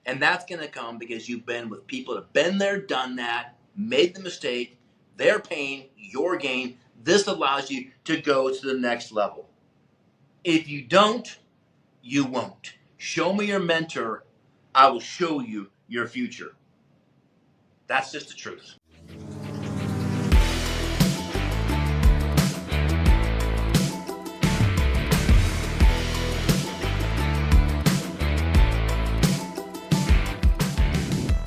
And that's going to come because you've been with people that have been there, done that, made the mistake, their pain, your gain. This allows you to go to the next level. If you don't, you won't. Show me your mentor, I will show you your future. That's just the truth.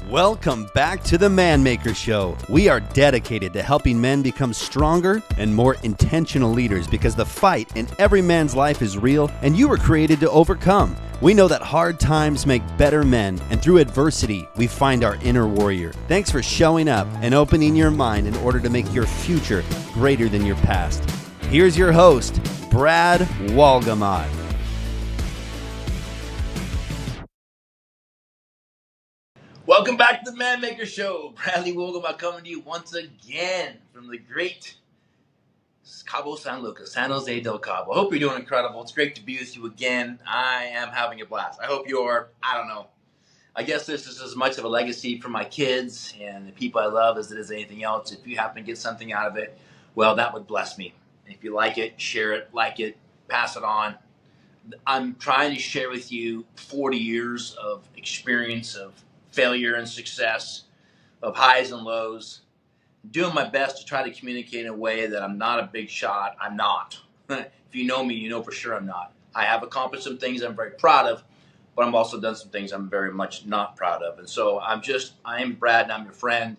Welcome back to the Man Maker Show. We are dedicated to helping men become stronger and more intentional leaders because the fight in every man's life is real and you were created to overcome. We know that hard times make better men, and through adversity, we find our inner warrior. Thanks for showing up and opening your mind in order to make your future greater than your past. Here's your host, Brad Walgamot. Welcome back to the Man Maker Show. Bradley Wolgamott coming to you once again from the great Cabo San Lucas, San Jose del Cabo. I hope you're doing incredible. It's great to be with you again. I am having a blast. I hope you are. I don't know. I guess this is as much of a legacy for my kids and the people I love as it is anything else. If you happen to get something out of it, well, that would bless me. If you like it, share it, like it, pass it on. I'm trying to share with you 40 years of experience of failure and success, of highs and lows, doing my best to try to communicate in a way that I'm not a big shot. I'm not. If you know me, you know for sure I'm not. I have accomplished some things I'm very proud of, but I've also done some things I'm very much not proud of. And so I am Brad and I'm your friend.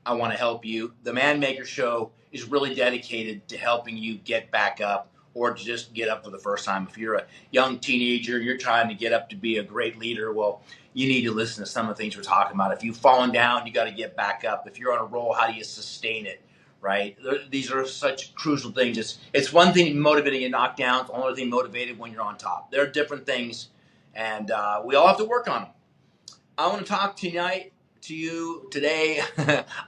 I want to help you. The Man Maker Show is really dedicated to helping you get back up or to just get up for the first time. If you're a young teenager, you're trying to get up to be a great leader, well, you need to listen to some of the things we're talking about. If you've fallen down, you got to get back up. If you're on a roll, how do you sustain it, right? These are such crucial things. It's one thing motivating you knock down. It's another thing motivated when you're on top. There are different things, and we all have to work on them. I want to talk tonight to you today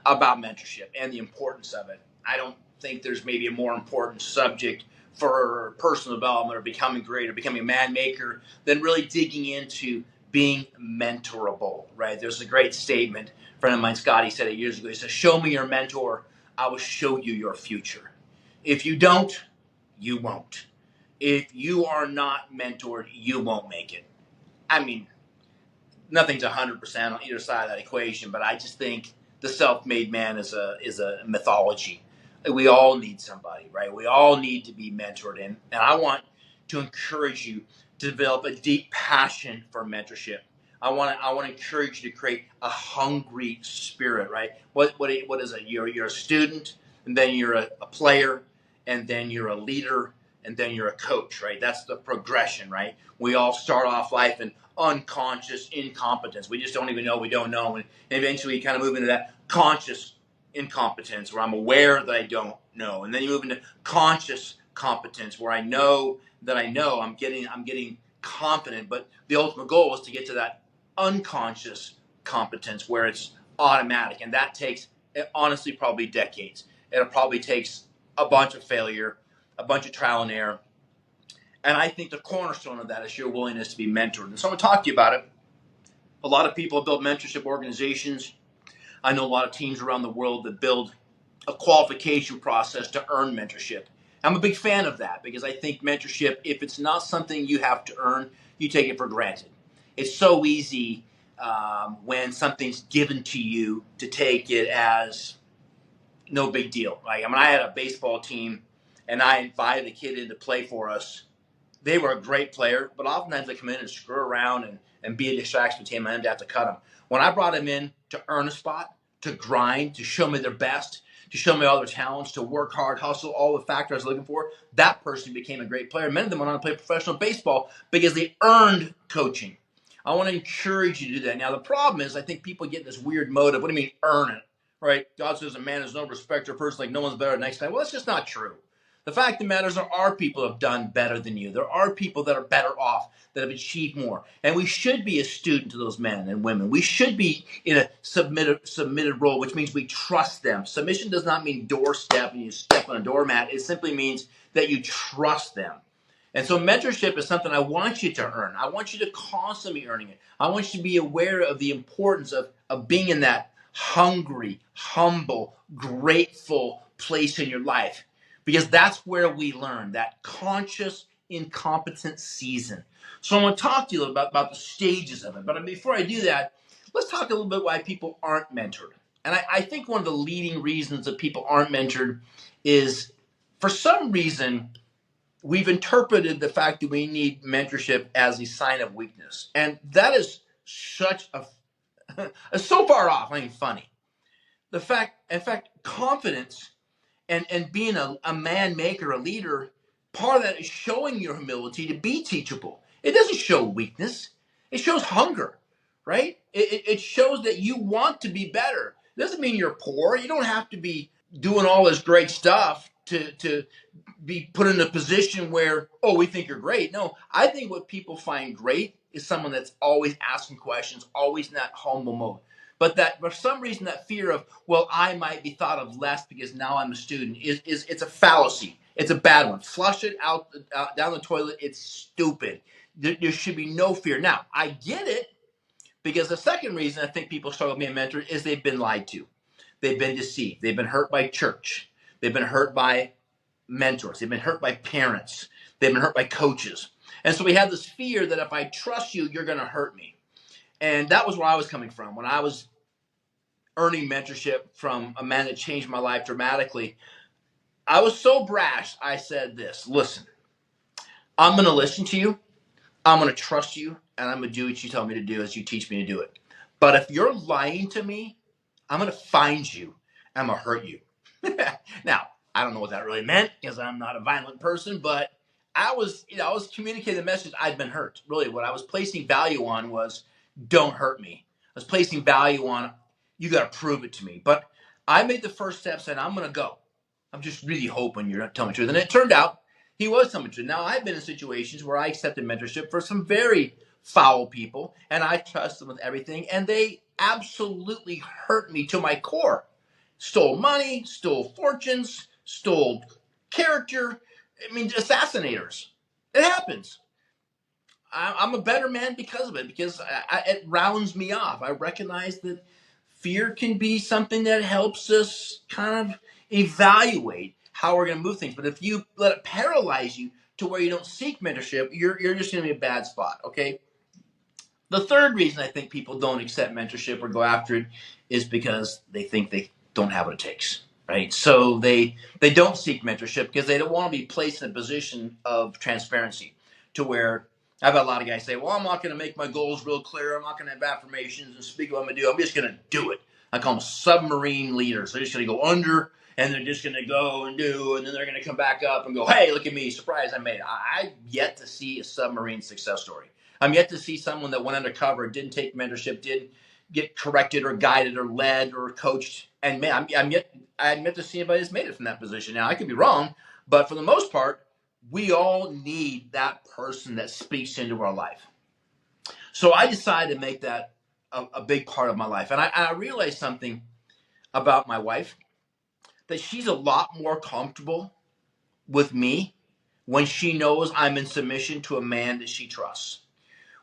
about mentorship and the importance of it. I don't think there's maybe a more important subject for personal development or becoming great or becoming a man maker than really digging into being mentorable, right? There's a great statement. A friend of mine, Scotty, said it years ago. He said, show me your mentor, I will show you your future. If you don't, you won't. If you are not mentored, you won't make it. I mean, nothing's 100% on either side of that equation, but I just think the self-made man is a mythology. We all need somebody, right? We all need to be mentored in. And I want to encourage you to develop a deep passion for mentorship. I want to encourage you to create a hungry spirit, right? What is it? You're a student, and then you're a player, and then you're a leader, and then you're a coach, right? That's the progression, right? We all start off life in unconscious incompetence. We just don't even know we don't know. And eventually you kind of move into that conscious incompetence where I'm aware that I don't know. And then you move into conscious competence where I know that I know. I'm getting confident. But the ultimate goal is to get to that unconscious competence where it's automatic. And that takes, honestly, probably decades. It probably takes a bunch of failure, a bunch of trial and error. And I think the cornerstone of that is your willingness to be mentored. And so I'm going to talk to you about it. A lot of people have built mentorship organizations. I know a lot of teams around the world that build a qualification process to earn mentorship. I'm a big fan of that because I think mentorship, if it's not something you have to earn, you take it for granted. It's so easy when something's given to you to take it as no big deal. Right? I mean, I had a baseball team and I invited a kid in to play for us. They were a great player, but oftentimes they come in and screw around and be a distraction to the team. I ended up having to cut them. When I brought them in to earn a spot, to grind, to show me their best, to show me all their talents, to work hard, hustle, all the factors I was looking for, that person became a great player. Many of them went on to play professional baseball because they earned coaching. I want to encourage you to do that. Now, the problem is I think people get in this weird mode of, what do you mean earn it, right? God says a man has no respect for a person, like no one's better than the next guy. Well, that's just not true. The fact of the matter is there are people who have done better than you. There are people that are better off, that have achieved more. And we should be a student to those men and women. We should be in a submitted role, which means we trust them. Submission does not mean doorstep and you step on a doormat. It simply means that you trust them. And so mentorship is something I want you to earn. I want you to constantly be earning it. I want you to be aware of the importance of being in that hungry, humble, grateful place in your life. Because that's where we learn that conscious, incompetent season. So I want to talk to you about the stages of it. But before I do that, let's talk a little bit why people aren't mentored. And I think one of the leading reasons that people aren't mentored is, for some reason, we've interpreted the fact that we need mentorship as a sign of weakness. And that is such a so far off, I mean funny. In fact, confidence and being a man maker, a leader, part of that is showing your humility to be teachable. It doesn't show weakness. It shows hunger, right? It shows that you want to be better. It doesn't mean you're poor. You don't have to be doing all this great stuff to be put in a position where, oh, we think you're great. No, I think what people find great is someone that's always asking questions, always in that humble mode. But that for some reason, that fear of, well, I might be thought of less because now I'm a student is it's a fallacy. It's a bad one. Flush it out down the toilet. It's stupid. There should be no fear. Now, I get it, because the second reason I think people struggle being mentored is they've been lied to. They've been deceived. They've been hurt by church. They've been hurt by mentors. They've been hurt by parents. They've been hurt by coaches. And so we have this fear that if I trust you, you're going to hurt me. And that was where I was coming from. When I was earning mentorship from a man that changed my life dramatically, I was so brash, I said this: listen, I'm going to listen to you. I'm going to trust you. And I'm going to do what you tell me to do as you teach me to do it. But if you're lying to me, I'm going to find you. I'm going to hurt you. Now, I don't know what that really meant because I'm not a violent person, but I was communicating the message. I'd been hurt. Really, what I was placing value on was, don't hurt me. I was placing value on, you got to prove it to me. But I made the first step saying, I'm going to go. I'm just really hoping you're not telling me the truth. And it turned out he was telling me the truth. Now, I've been in situations where I accepted mentorship for some very foul people, and I trust them with everything, and they absolutely hurt me to my core. Stole money, stole fortunes, stole character. I mean, assassinators. It happens. I'm a better man because of it, because it rounds me off. I recognize that fear can be something that helps us kind of evaluate how we're going to move things. But if you let it paralyze you to where you don't seek mentorship, you're just going to be in a bad spot, okay? The third reason I think people don't accept mentorship or go after it is because they think they don't have what it takes, right? So they don't seek mentorship because they don't want to be placed in a position of transparency, to where I've had a lot of guys say, well, I'm not going to make my goals real clear. I'm not going to have affirmations and speak what I'm going to do. I'm just going to do it. I call them submarine leaders. They're just going to go under, and they're just going to go and do, and then they're going to come back up and go, hey, look at me, surprise, I made it. I've yet to see a submarine success story. I'm yet to see someone that went undercover, didn't take mentorship, didn't get corrected or guided or led or coached. And man, I'm yet to see anybody that's made it from that position. Now, I could be wrong, but for the most part, we all need that person that speaks into our life. So I decided to make that a big part of my life. And I realized something about my wife, that she's a lot more comfortable with me when she knows I'm in submission to a man that she trusts.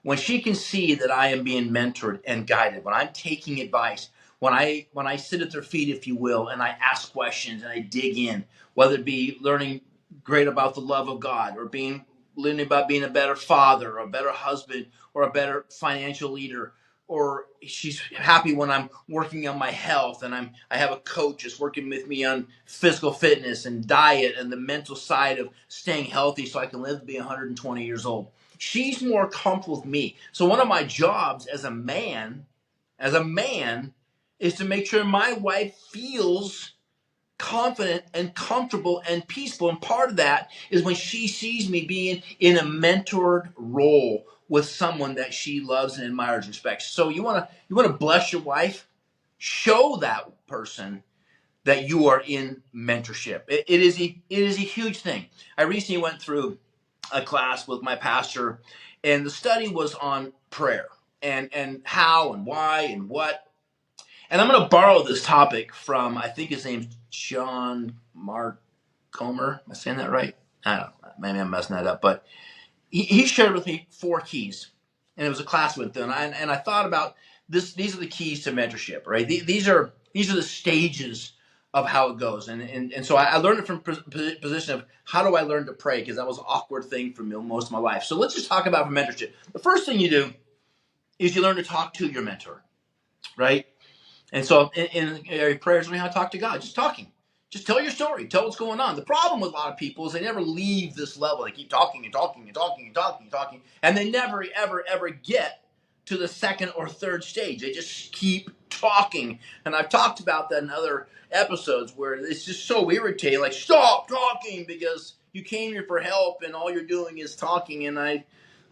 When she can see that I am being mentored and guided, when I'm taking advice, when I sit at their feet, if you will, and I ask questions and I dig in, whether it be learning great about the love of God, or learning about being a better father or a better husband or a better financial leader, or she's happy when I'm working on my health and I have a coach that's working with me on physical fitness and diet and the mental side of staying healthy so I can live to be 120 years old. She's more comfortable with me. So one of my jobs as a man, is to make sure my wife feels confident and comfortable and peaceful. And part of that is when she sees me being in a mentored role with someone that she loves and admires and respects. So you want to bless your wife, show that person that you are in mentorship. It is a huge thing. I recently went through a class with my pastor, and the study was on prayer and how and why and what. And I'm going to borrow this topic from, I think his name's John Mark Comer. Am I saying that right? I don't know, maybe I'm messing that up, but he shared with me 4 keys, and it was a class with them, and I thought about this. These are the keys to mentorship, right? These are the stages of how it goes, and so I learned it from position of how do I learn to pray, because that was an awkward thing for me most of my life. So let's just talk about mentorship. The first thing you do is you learn to talk to your mentor, right? And so in your prayers, learn how to talk to God. Just talking. Just tell your story. Tell what's going on. The problem with a lot of people is they never leave this level. They keep talking and talking and talking and talking and talking, and they never, ever, ever get to the second or third stage. They just keep talking. And I've talked about that in other episodes where it's just so irritating. Like, stop talking, because you came here for help and all you're doing is talking. And I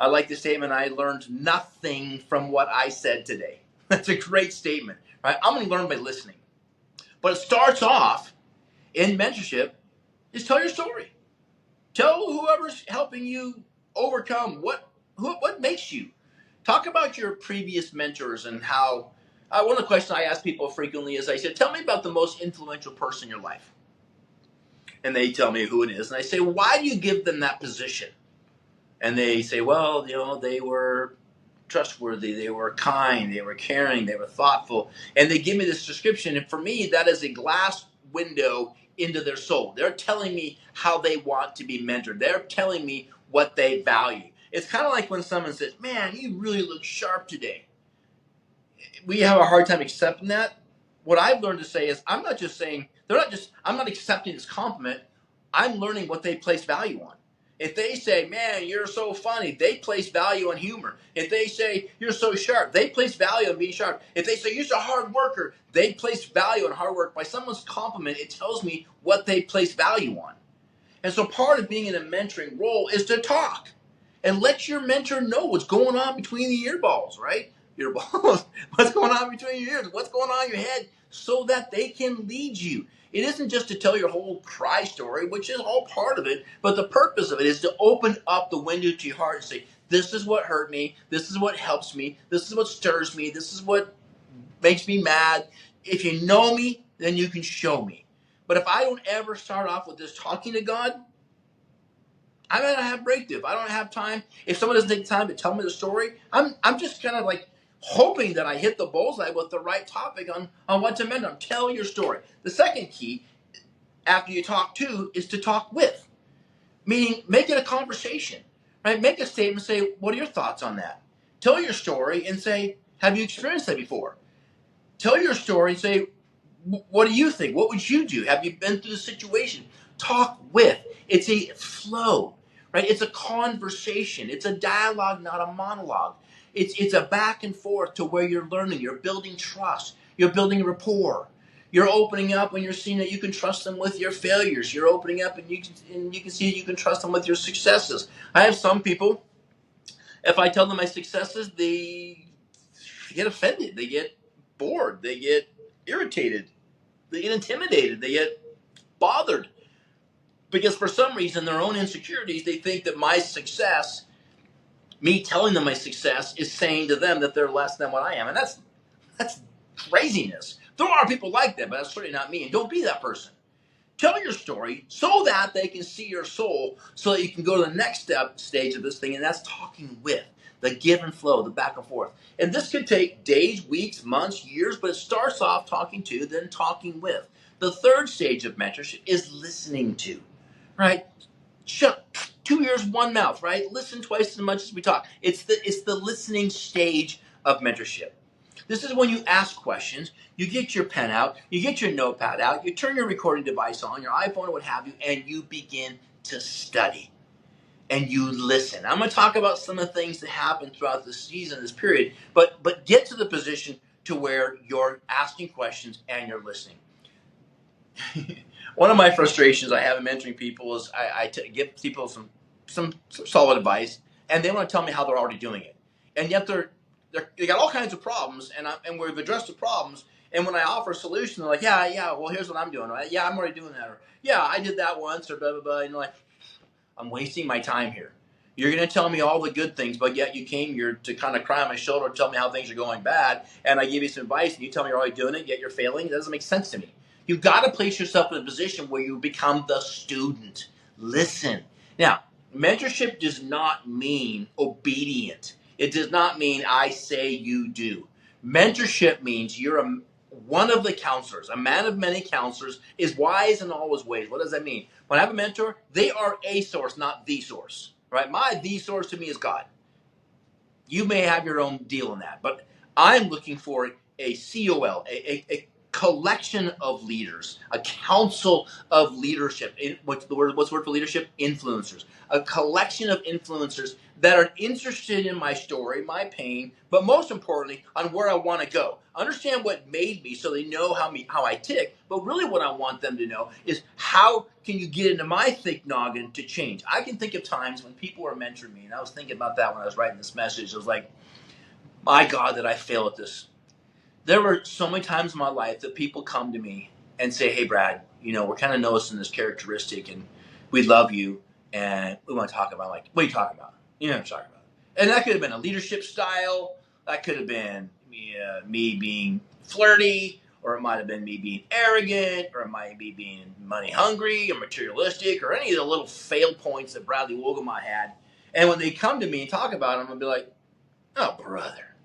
like the statement, I learned nothing from what I said today. That's a great statement. Right? I'm going to learn by listening. But it starts off in mentorship is tell your story. Tell whoever's helping you overcome what makes you. Talk about your previous mentors and how. One of the questions I ask people frequently is I said, tell me about the most influential person in your life. And they tell me who it is. And I say, why do you give them that position? And they say, well, they were trustworthy, they were kind, they were caring, they were thoughtful, and they give me this description, and for me that is a glass window into their soul. They're telling me how they want to be mentored. They're telling me what they value. It's kind of like when someone says, man, you really look sharp today. We have a hard time accepting that. What I've learned to say is, I'm not accepting this compliment. I'm learning what they place value on. If they say, man, you're so funny, they place value on humor. If they say, you're so sharp, they place value on being sharp. If they say, you're a hard worker, they place value on hard work. By someone's compliment, it tells me what they place value on. And so part of being in a mentoring role is to talk and let your mentor know what's going on between the earballs, right? Earballs, what's going on between your ears, what's going on in your head, so that they can lead you. It isn't just to tell your whole cry story, which is all part of it, but the purpose of it is to open up the window to your heart and say, this is what hurt me, this is what helps me, this is what stirs me, this is what makes me mad. If you know me, then you can show me. But if I don't ever start off with this talking to God, I might not have breakthrough. If I don't have time, if someone doesn't take time to tell me the story, I'm just kind of like hoping that I hit the bullseye with the right topic on what to mentor. Tell your story. The second key, after you talk to, is to talk with. Meaning, make it a conversation. Right? Make a statement, say, what are your thoughts on that? Tell your story and say, have you experienced that before? Tell your story and say, what do you think? What would you do? Have you been through the situation? Talk with. It's a flow, right? It's a conversation. It's a dialogue, not a monologue. It's a back and forth to where you're learning. You're building trust. You're building rapport. You're opening up when you're seeing that you can trust them with your failures. You're opening up and you can see that you can trust them with your successes. I have some people, if I tell them my successes, they get offended. They get bored. They get irritated. They get intimidated. They get bothered. Because for some reason, their own insecurities, they think that my success, me telling them my success, is saying to them that they're less than what I am. And that's craziness. There are people like that, but that's certainly not me. And don't be that person. Tell your story so that they can see your soul, so that you can go to the next stage of this thing, and that's talking with. The give and flow, the back and forth. And this could take days, weeks, months, years, but it starts off talking to, then talking with. The third stage of mentorship is listening to, right? Shut 2 ears, one mouth, right? Listen twice as much as we talk. It's the listening stage of mentorship. This is when you ask questions, you get your pen out, you get your notepad out, you turn your recording device on, your iPhone or what have you, and you begin to study. And you listen. I'm going to talk about some of the things that happen throughout this season, this period, but get to the position to where you're asking questions and you're listening. One of my frustrations I have in mentoring people is I give people some solid advice, and they want to tell me how they're already doing it, and yet they got all kinds of problems, and we've addressed the problems. And when I offer a solution, they're like, yeah, well, here's what I'm doing. Right? Yeah, I'm already doing that. Or yeah, I did that once, or blah blah blah. And you're like, I'm wasting my time here. You're going to tell me all the good things, but yet you came here to kind of cry on my shoulder and tell me how things are going bad, and I give you some advice, and you tell me you're already doing it, yet you're failing. It doesn't make sense to me. You've got to place yourself in a position where you become the student. Listen. Now, mentorship does not mean obedient. It does not mean I say you do. Mentorship means you're one of the counselors. A man of many counselors is wise in all his ways. What does that mean? When I have a mentor, they are a source, not the source. Right? My the source to me is God. You may have your own deal in that, but I'm looking for a COL, a collection of leaders, a council of leadership. What's the word? What's the word for leadership? Influencers. A collection of influencers that are interested in my story, my pain, but most importantly, on where I want to go. Understand what made me, so they know how I tick. But really, what I want them to know is how can you get into my thick noggin to change. I can think of times when people were mentoring me, and I was thinking about that when I was writing this message. I was like, my God, did I fail at this? There were so many times in my life that people come to me and say, hey, Brad, we're kind of noticing this characteristic and we love you and we want to talk about, like, what are you talking about? You know what I'm talking about. And that could have been a leadership style. That could have been me being flirty, or it might have been me being arrogant, or it might be being money hungry or materialistic, or any of the little fail points that Bradley Wogelmott had. And when they come to me and talk about them, I'll be like, oh, brother.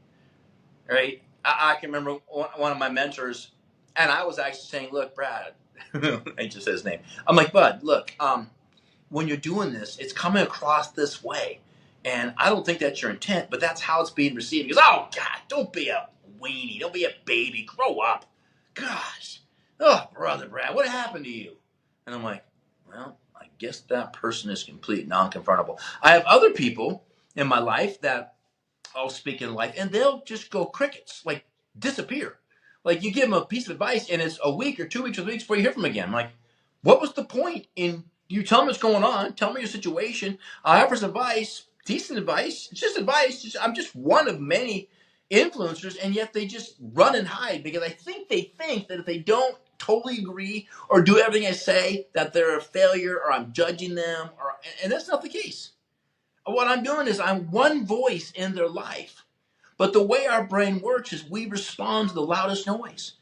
Right? I can remember one of my mentors, and I was actually saying, look, Brad, I just said his name. I'm like, Bud, look, when you're doing this, it's coming across this way. And I don't think that's your intent, but that's how it's being received. He goes, oh, God, don't be a weenie. Don't be a baby. Grow up. Gosh. Oh, brother Brad, what happened to you? And I'm like, well, I guess that person is complete non-confrontable. I have other people in my life that I'll speak in life, and they'll just go crickets, like disappear. Like you give them a piece of advice, and it's a week or 2 weeks or 3 weeks before you hear from them again. I'm like, what was the point in you tell me what's going on? Tell me your situation. I offer some advice, decent advice. It's just advice. I'm just one of many influencers, and yet they just run and hide because I think they think that if they don't totally agree or do everything I say, that they're a failure or I'm judging them, and that's not the case. What I'm doing is I'm one voice in their life. But the way our brain works is we respond to the loudest noise,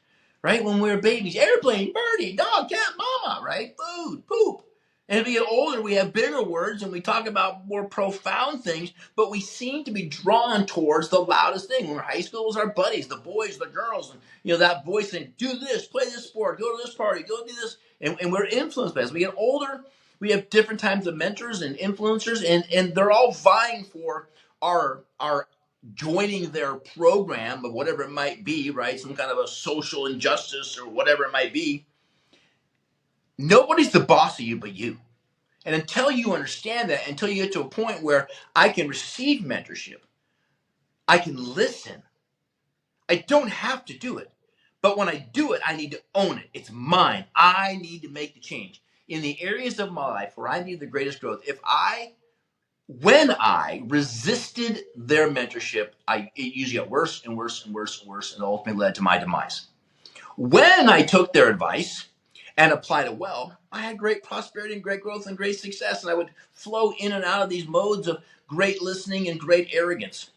right? When we're babies, airplane, birdie, dog, cat, mama, right? Food, poop. And if we get older, we have bigger words and we talk about more profound things, but we seem to be drawn towards the loudest thing. When we're high school, it was our buddies, the boys, the girls, and that voice saying, do this, play this sport, go to this party, go do this. And we're influenced by this. As we get older, we have different types of mentors and influencers, and they're all vying for our joining their program of whatever it might be, right? Some kind of a social injustice or whatever it might be. Nobody's the boss of you but you. And until you understand that, until you get to a point where I can receive mentorship, I can listen. I don't have to do it. But when I do it, I need to own it. It's mine. I need to make the change. In the areas of my life where I need the greatest growth, when I resisted their mentorship, it usually got worse and worse and worse and worse, and ultimately led to my demise. When I took their advice and applied it well, I had great prosperity and great growth and great success, and I would flow in and out of these modes of great listening and great arrogance.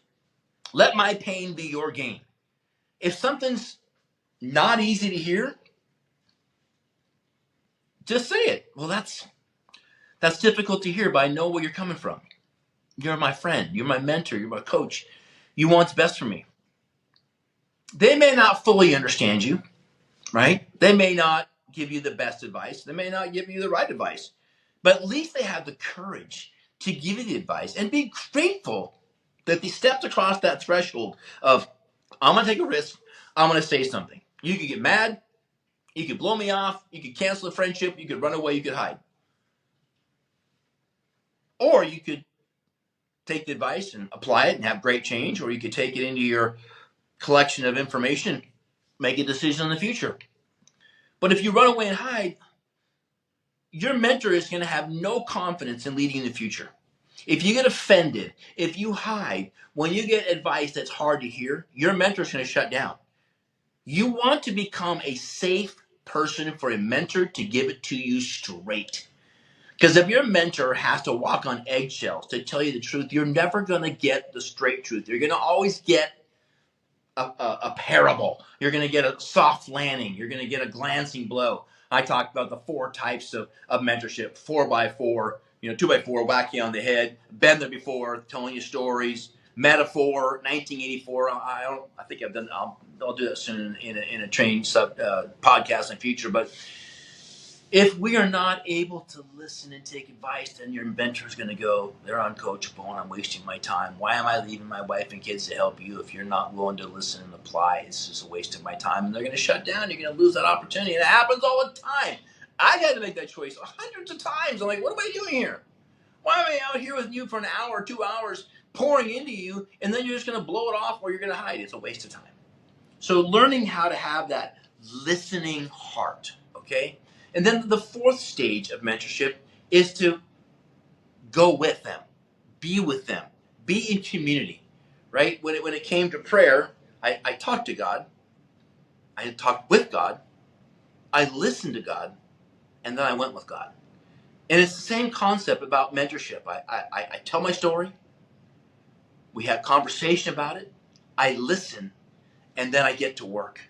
Let my pain be your gain. If something's not easy to hear, just say it. Well, that's difficult to hear, but I know where you're coming from. You're my friend. You're my mentor. You're my coach. You want what's best for me. They may not fully understand you, right? They may not give you the best advice. They may not give you the right advice. But at least they have the courage to give you the advice and be grateful that they stepped across that threshold of, I'm going to take a risk. I'm going to say something. You could get mad. You could blow me off. You could cancel a friendship. You could run away. You could hide. Or you could take the advice and apply it and have great change. Or you could take it into your collection of information, make a decision in the future. But if you run away and hide, your mentor is going to have no confidence in leading in the future. If you get offended, if you hide, when you get advice that's hard to hear, your mentor is going to shut down. You want to become a safe person for a mentor to give it to you straight. Because if your mentor has to walk on eggshells to tell you the truth, you're never going to get the straight truth. You're going to always get a parable. You're going to get a soft landing. You're going to get a glancing blow. I talked about the 4 types of mentorship, 4x4, 2x4, whack you on the head. Been there before, telling you stories. Metaphor, 1984. I think I've done. I'll do that soon in a training podcast in the future. But if we are not able to listen and take advice, then your mentor is going to go, they're uncoachable and I'm wasting my time. Why am I leaving my wife and kids to help you if you're not willing to listen and apply? It's just a waste of my time. And they're going to shut down. You're going to lose that opportunity. And it happens all the time. I had to make that choice hundreds of times. I'm like, what am I doing here? Why am I out here with you for an hour, 2 hours, pouring into you, and then you're just going to blow it off or you're going to hide? It's a waste of time. So learning how to have that listening heart, okay? And then the fourth stage of mentorship is to go with them, be with them, be in community, right? When it came to prayer, I talked to God, I talked with God, I listened to God, and then I went with God. And it's the same concept about mentorship. I tell my story, we have conversation about it, I listen, and then I get to work,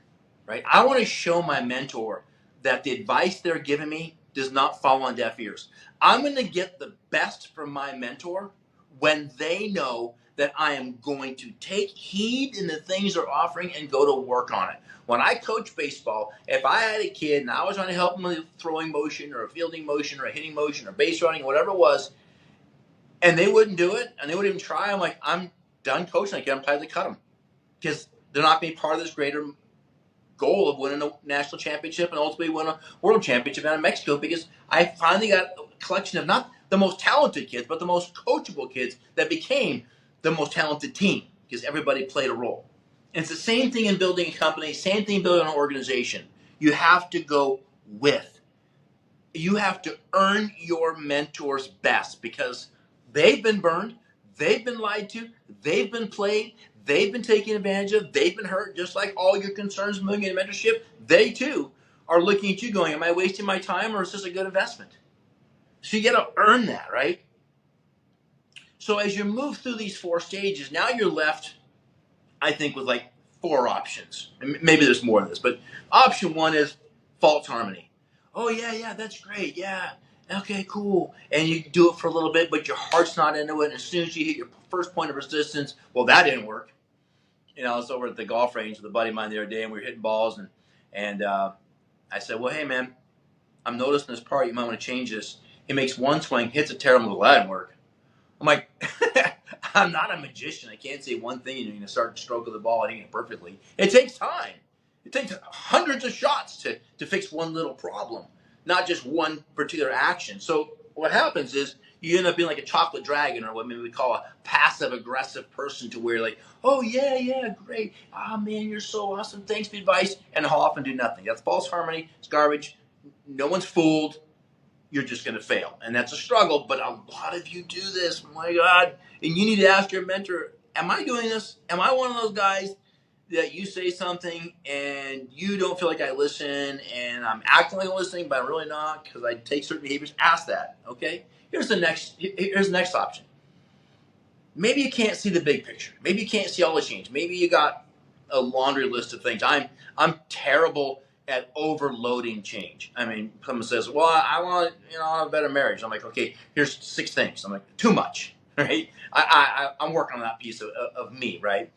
right? I want to show my mentor that the advice they're giving me does not fall on deaf ears. I'm going to get the best from my mentor when they know that I am going to take heed in the things they're offering and go to work on it. When I coach baseball, if I had a kid and I was trying to help him with a throwing motion or a fielding motion or a hitting motion or base running, whatever it was, and they wouldn't do it and they wouldn't even try, I'm like, I'm done coaching. I can't time to cut them because they're not being part of this greater goal of winning a national championship and ultimately win a world championship out of Mexico, because I finally got a collection of not the most talented kids, but the most coachable kids that became the most talented team because everybody played a role. And it's the same thing in building a company, same thing in building an organization. You have to go with. You have to earn your mentor's best because they've been burned, they've been lied to, they've been played, they've been taken advantage of, they've been hurt, just like all your concerns moving into mentorship. They too are looking at you going, am I wasting my time or is this a good investment? So you got to earn that, right? So as you move through these four stages, now you're left, I think, with like four options. And maybe there's more than this, but option one is false harmony. Oh, yeah, that's great. Yeah, okay, cool. And you do it for a little bit, but your heart's not into it. And as soon as you hit your first point of resistance, well, that didn't work. I was over at the golf range with a buddy of mine the other day, and we were hitting balls, and I said, well, hey, man, I'm noticing this part. You might want to change this. He makes one swing, hits a terrible, well, that didn't work. I'm like, I'm not a magician. I can't say one thing and you're going to start stroking the ball and hitting it perfectly. It takes time. It takes hundreds of shots to fix one little problem, not just one particular action. So what happens is you end up being like a chocolate dragon, or what maybe we call a passive-aggressive person, to where you're like, oh, yeah, great. Oh, man, you're so awesome. Thanks for the advice. And I'll often do nothing. That's false harmony. It's garbage. No one's fooled. You're just going to fail. And that's a struggle, but a lot of you do this. Oh, my God. And you need to ask your mentor, am I doing this? Am I one of those guys that you say something and you don't feel like I listen, and I'm acting like I'm listening, but I'm really not because I take certain behaviors? Ask that, okay? Here's the next option. Maybe you can't see the big picture. Maybe you can't see all the change. Maybe you got a laundry list of things. I'm terrible at overloading change. I mean, someone says, well, I want a better marriage. I'm like, okay, here's 6 things. I'm like, too much, right? I'm working on that piece of me, right?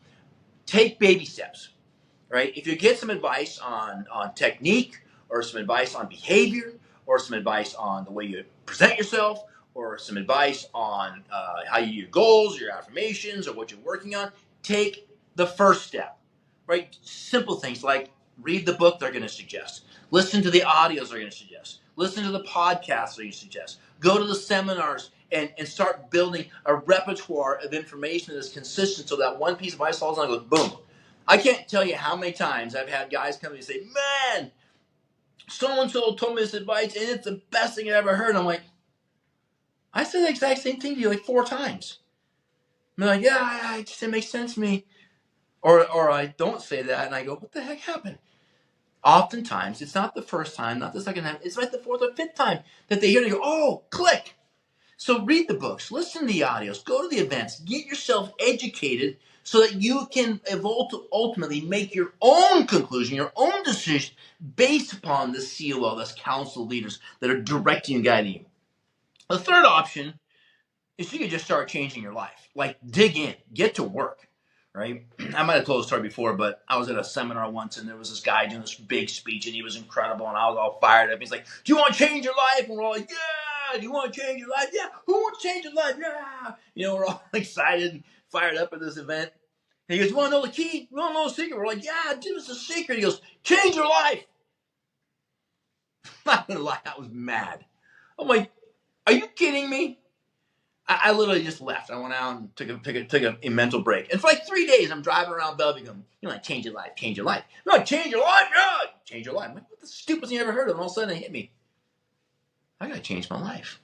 Take baby steps, right? If you get some advice on technique, or some advice on behavior, or some advice on the way you present yourself, or some advice on how you do your goals, your affirmations, or what you're working on, take the first step, right? Simple things like read the book they're going to suggest, listen to the audios they're going to suggest, listen to the podcasts they're going to suggest, go to the seminars, and start building a repertoire of information that's consistent, so that one piece of advice falls on and goes, boom. I can't tell you how many times I've had guys come to me and say, man, so-and-so told me this advice, and it's the best thing I ever heard. I'm like, I said the exact same thing to you like 4 times. I'm like, yeah, it just didn't make sense to me. Or I don't say that, and I go, what the heck happened? Oftentimes, it's not the first time, not the second time. It's like the 4th or 5th time that they hear it and go, oh, click. So read the books, listen to the audios, go to the events, get yourself educated so that you can ultimately make your own conclusion, your own decision based upon the COL, that's council leaders that are directing and guiding you. The third option is you could just start changing your life. Like dig in, get to work, right? I might have told the story before, but I was at a seminar once and there was this guy doing this big speech and he was incredible and I was all fired up. He's like, do you want to change your life? And we're all like, yeah. Do you want to change your life? Yeah. Who wants to change your life? Yeah. You know, we're all excited and fired up at this event. And he goes, you want to know the key? You want to know the secret? We're like, yeah, give us the secret. He goes, change your life. I'm not going to lie, I was mad. I'm like, are you kidding me? I literally just left. I went out and took a mental break. And for like 3 days, I'm driving around Bellevue going, you want to change your life, change your life. You want to change your life? Yeah, change your life. I'm like, what the stupidest thing you ever heard of? And all of a sudden it hit me. I got to change my life.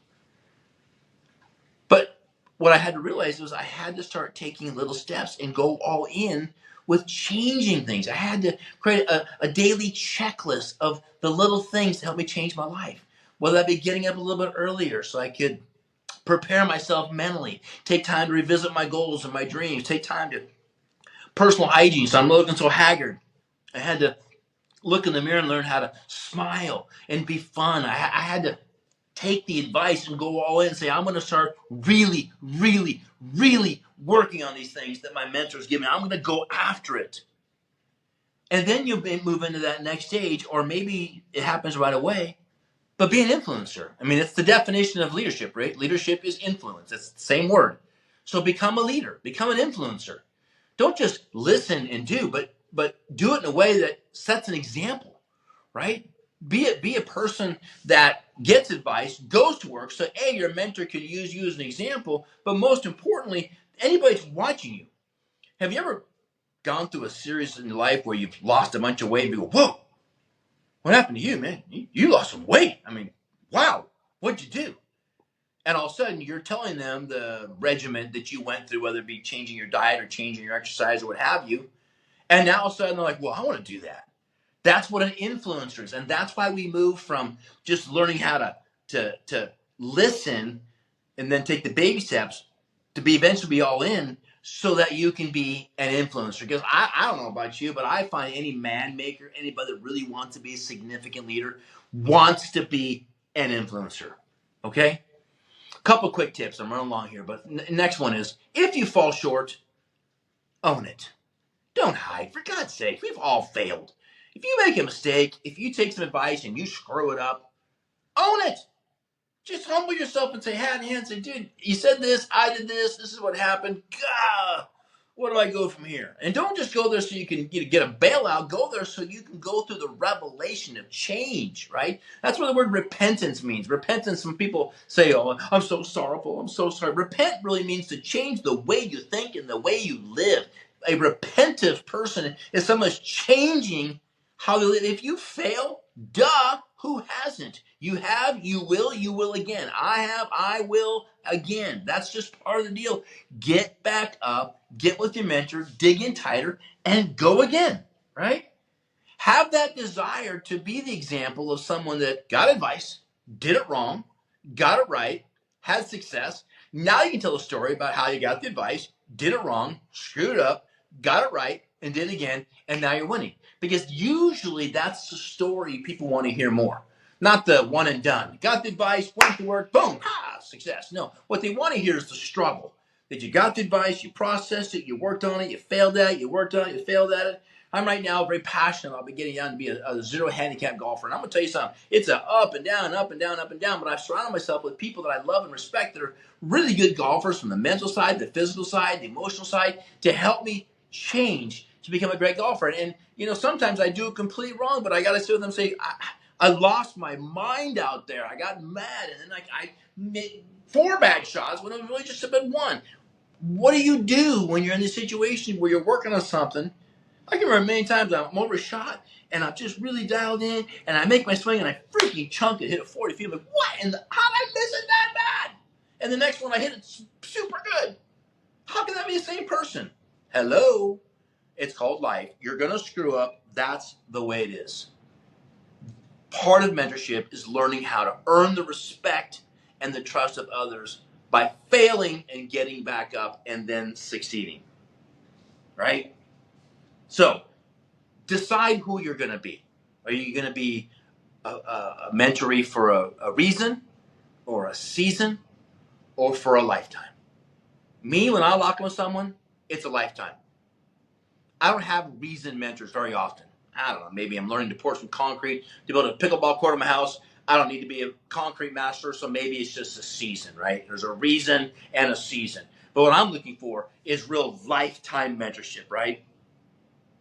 But what I had to realize was I had to start taking little steps and go all in with changing things. I had to create a daily checklist of the little things to help me change my life. Whether that be getting up a little bit earlier so I could prepare myself mentally, take time to revisit my goals and my dreams, take time to personal hygiene so I'm not looking so haggard. I had to look in the mirror and learn how to smile and be fun. I had to take the advice and go all in and say, I'm going to start really, really, really working on these things that my mentors give me. I'm going to go after it. And then you move into that next stage, or maybe it happens right away. But be an influencer. I mean, it's the definition of leadership, right? Leadership is influence. It's the same word. So become a leader. Become an influencer. Don't just listen and do, but do it in a way that sets an example, right? Be a person that gets advice, goes to work, so A, your mentor can use you as an example, but most importantly, anybody's watching you. Have you ever gone through a series in your life where you've lost a bunch of weight and you go, whoa, what happened to you, man? You lost some weight. I mean, wow, what'd you do? And all of a sudden, you're telling them the regimen that you went through, whether it be changing your diet or changing your exercise or what have you. And now all of a sudden, they're like, well, I want to do that. That's what an influencer is. And that's why we move from just learning how to listen and then take the baby steps to be eventually be all in so that you can be an influencer. Because I don't know about you, but I find any man maker, anybody that really wants to be a significant leader, wants to be an influencer. Okay? Couple quick tips. I'm running along here, but next one is, if you fall short, own it. Don't hide. For God's sake, we've all failed. If you make a mistake, if you take some advice and you screw it up, own it. Just humble yourself and say, hand in hand, say, dude, you said this, I did this is what happened. Gah, where do I go from here? And don't just go there so you can get a bailout. Go there so you can go through the revelation of change, right? That's what the word repentance means. Repentance, some people say, oh, I'm so sorrowful, I'm so sorry. Repent really means to change the way you think and the way you live. A repentant person is someone that's changing how they live. If you fail, duh, who hasn't? You have, you will again. I have, I will again. That's just part of the deal. Get back up, get with your mentor, dig in tighter, and go again, right? Have that desire to be the example of someone that got advice, did it wrong, got it right, had success. Now you can tell a story about how you got the advice, did it wrong, screwed up, got it right, and did it again, and now you're winning. Because usually that's the story people want to hear more. Not the one and done. Got the advice, went to work, boom, ha, success. No, what they want to hear is the struggle. That you got the advice, you processed it, you worked on it, you failed at it, you worked on it, you failed at it. I'm right now very passionate about getting down to be a zero handicap golfer. And I'm going to tell you something. It's a up and down, up and down, up and down. But I've surrounded myself with people that I love and respect that are really good golfers from the mental side, the physical side, the emotional side, to help me change to become a great golfer. And you know, sometimes I do it completely wrong, but I got to sit with them and say, I lost my mind out there. I got mad. And then I made 4 bad shots when it really just have been 1. What do you do when you're in this situation where you're working on something? I can remember many times I'm overshot and I'm just really dialed in and I make my swing and I freaking chunk it, hit it 40 feet. I'm like, what? And how did I miss it that bad? And the next one I hit it super good. How can that be the same person? Hello? It's called life. You're going to screw up. That's the way it is. Part of mentorship is learning how to earn the respect and the trust of others by failing and getting back up and then succeeding. Right? So, decide who you're going to be. Are you going to be a mentoree for a reason? or a season or for a lifetime. Me, when I lock in with someone, it's a lifetime. I don't have reasoned mentors very often. I don't know, maybe I'm learning to pour some concrete to build a pickleball court in my house. I don't need to be a concrete master, so maybe it's just a season, right? There's a reason and a season. But what I'm looking for is real lifetime mentorship, right?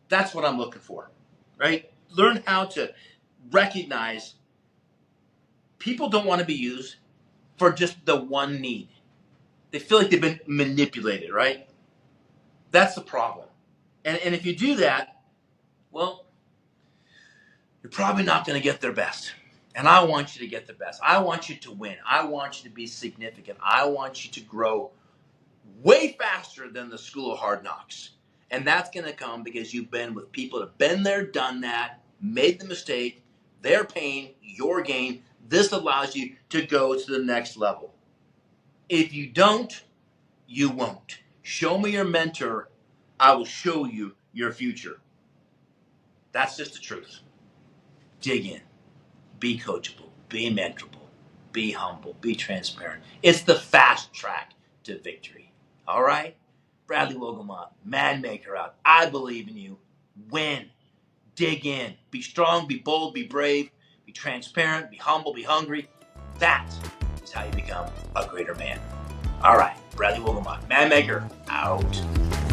That's what I'm looking for, right? Learn how to recognize people don't want to be used for just the one need. They feel like they've been manipulated, right? That's the problem. And if you do that, well, you're probably not going to get their best. And I want you to get the best. I want you to win. I want you to be significant. I want you to grow way faster than the school of hard knocks. And that's going to come because you've been with people that have been there, done that, made the mistake, their pain, your gain. This allows you to go to the next level. If you don't, you won't. Show me your mentor. I will show you your future. That's just the truth. Dig in. Be coachable. Be mentorable. Be humble. Be transparent. It's the fast track to victory. All right? Bradley Wogelmont, man maker out. I believe in you. Win. Dig in. Be strong. Be bold. Be brave. Be transparent. Be humble. Be hungry. That is how you become a greater man. All right. Bradley Wogelmont, man maker, out.